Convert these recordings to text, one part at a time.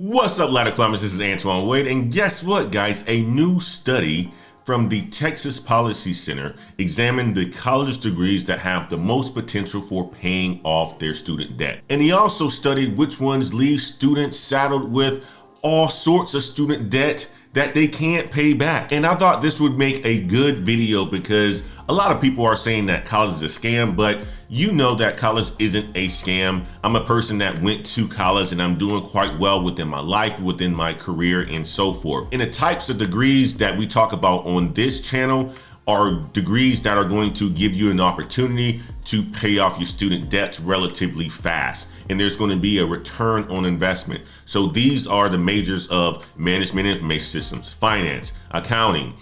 What's up, ladder climbers? This is Antoine Wade, and guess what, guys? A new study from the Texas Policy Center examined the college degrees that have the most potential for paying off their student debt. And he also studied which ones leave students saddled with all sorts of student debt that they can't pay back. And I thought this would make a good video because a lot of people are saying that college is a scam, but you know that college isn't a scam. I'm a person that went to college and I'm doing quite well within my life, within my career, and so forth. And the types of degrees that we talk about on this channel are degrees that are going to give you an opportunity to pay off your student debts relatively fast. And there's going to be a return on investment. So these are the majors of management information systems, finance, accounting,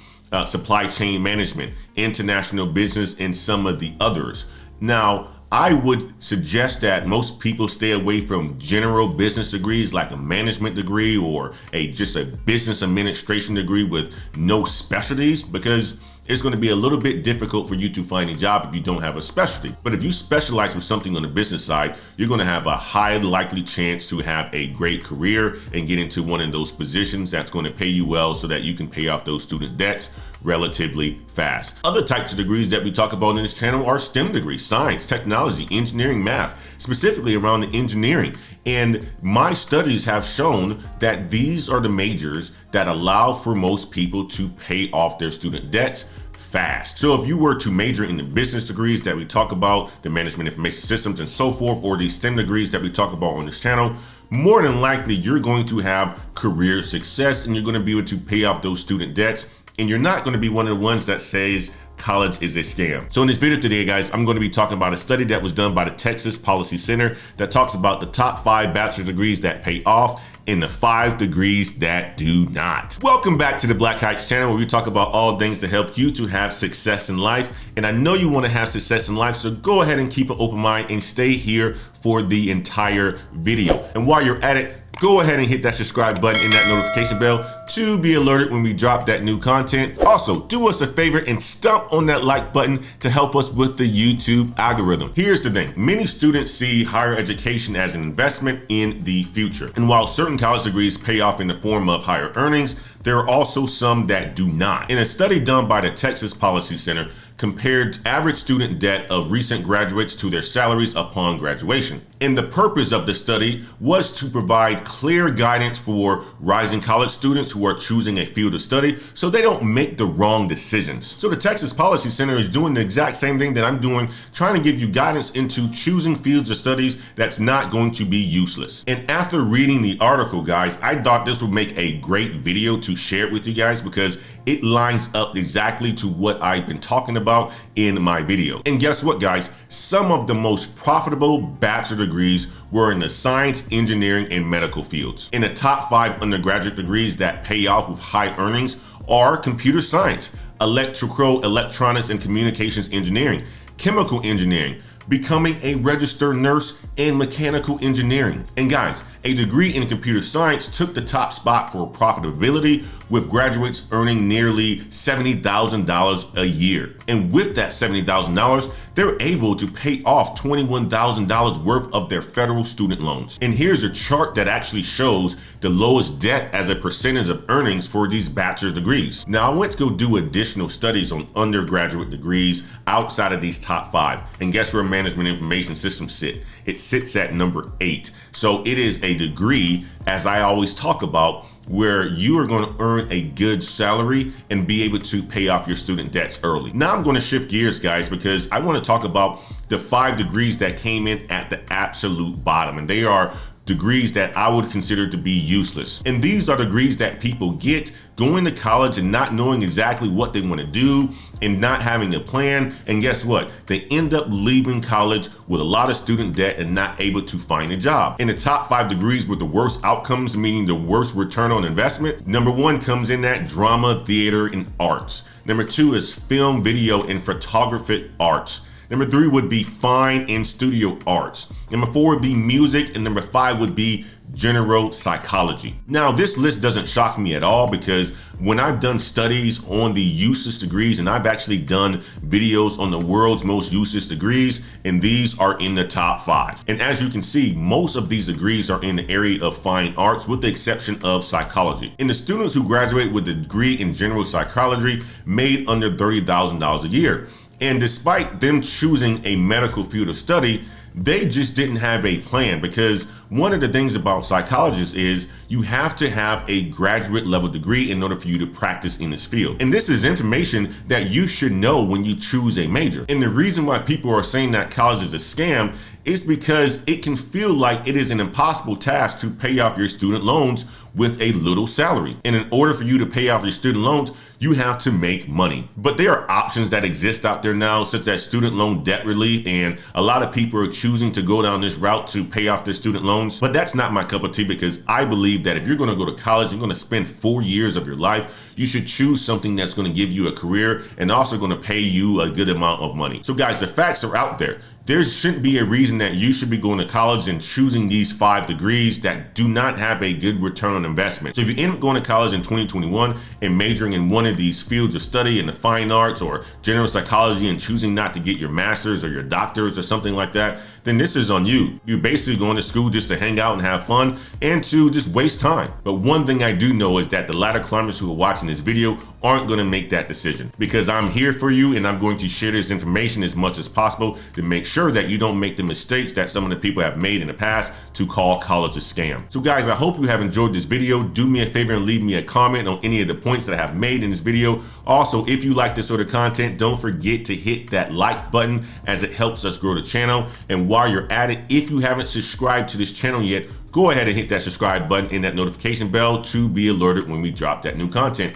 supply chain management, international business, and some of the others. Now, I would suggest that most people stay away from general business degrees like a management degree or just a business administration degree with no specialties, because it's going to be a little bit difficult for you to find a job if you don't have a specialty. But if you specialize with something on the business side, you're going to have a high likely chance to have a great career and get into one of those positions that's going to pay you well so that you can pay off those student debts relatively fast. Other types of degrees that we talk about in this channel are STEM degrees: science, technology, engineering, math, specifically around the engineering. And my studies have shown that these are the majors that allow for most people to pay off their student debts fast. So if you were to major in the business degrees that we talk about, the management information systems and so forth, or the STEM degrees that we talk about on this channel, more than likely you're going to have career success and you're going to be able to pay off those student debts. And you're not going to be one of the ones that says college is a scam. So in this video today, guys, I'm going to be talking about a study that was done by the Texas Policy Center that talks about the top 5 bachelor's degrees that pay off and the 5 degrees that do not. Welcome back to the Black Heights channel, where we talk about all things to help you to have success in life. And I know you want to have success in life, so go ahead and keep an open mind and stay here for the entire video. And while you're at it, go ahead and hit that subscribe button and that notification bell to be alerted when we drop that new content. Also, do us a favor and stomp on that like button to help us with the YouTube algorithm. Here's the thing: many students see higher education as an investment in the future. And while certain college degrees pay off in the form of higher earnings, there are also some that do not. In a study done by the Texas Policy Center, compared average student debt of recent graduates to their salaries upon graduation. And the purpose of the study was to provide clear guidance for rising college students who are choosing a field of study so they don't make the wrong decisions. So the Texas Policy Center is doing the exact same thing that I'm doing, trying to give you guidance into choosing fields of studies that's not going to be useless. And after reading the article, guys, I thought this would make a great video to share with you guys because it lines up exactly to what I've been talking about in my video. And guess what, guys? Some of the most profitable bachelor degrees were in the science, engineering, and medical fields. In the top 5 undergraduate degrees that pay off with high earnings are computer science, electrical, electronics and communications engineering, chemical engineering, becoming a registered nurse, and mechanical engineering. And guys, a degree in computer science took the top spot for profitability, with graduates earning nearly $70,000 a year. And with that $70,000, they're able to pay off $21,000 worth of their federal student loans. And here's a chart that actually shows the lowest debt as a percentage of earnings for these bachelor's degrees. Now, I went to go do additional studies on undergraduate degrees outside of these top 5. And guess where management information systems sit? It sits at number 8. So it is a degree, as I always talk about, where you are going to earn a good salary and be able to pay off your student debts early. Now I'm going to shift gears, guys, because I want to talk about the 5 degrees that came in at the absolute bottom, and they are degrees that I would consider to be useless. And these are degrees that people get going to college and not knowing exactly what they want to do and not having a plan. And guess what? They end up leaving college with a lot of student debt and not able to find a job. In the top 5 degrees with the worst outcomes, meaning the worst return on investment, number 1 comes in at drama, theater, and arts. Number 2 is film, video, and photography arts. Number 3 would be fine and studio arts. Number 4 would be music, and number 5 would be general psychology. Now, this list doesn't shock me at all because when I've done studies on the useless degrees, and I've actually done videos on the world's most useless degrees, and these are in the top 5. And as you can see, most of these degrees are in the area of fine arts with the exception of psychology. And the students who graduate with a degree in general psychology made under $30,000 a year. And despite them choosing a medical field of study, they just didn't have a plan, because one of the things about psychologists is you have to have a graduate level degree in order for you to practice in this field. And this is information that you should know when you choose a major. And the reason why people are saying that college is a scam is because it can feel like it is an impossible task to pay off your student loans with a little salary. And in order for you to pay off your student loans, you have to make money. But there are options that exist out there now, such as student loan debt relief, and a lot of people are choosing to go down this route to pay off their student loans. But that's not my cup of tea, because I believe that if you're going to go to college, you're going to spend 4 years of your life, you should choose something that's going to give you a career and also going to pay you a good amount of money. So guys, the facts are out there. There shouldn't be a reason that you should be going to college and choosing these 5 degrees that do not have a good return on investment. So if you end up going to college in 2021 and majoring in one of these fields of study in the fine arts or general psychology and choosing not to get your master's or your doctor's or something like that, then this is on you. You're basically going to school just to hang out and have fun and to just waste time. But one thing I do know is that the ladder climbers who are watching this video aren't going to make that decision, because I'm here for you and I'm going to share this information as much as possible to make sure that you don't make the mistakes that some of the people have made in the past to call college a scam. So guys, I hope you have enjoyed this video. Do me a favor and leave me a comment on any of the points that I have made in this video. Also, if you like this sort of content, don't forget to hit that like button, as it helps us grow the channel. And while you're at it, if you haven't subscribed to this channel yet, go ahead and hit that subscribe button and that notification bell to be alerted when we drop that new content.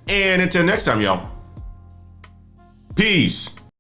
And until next time, y'all, peace.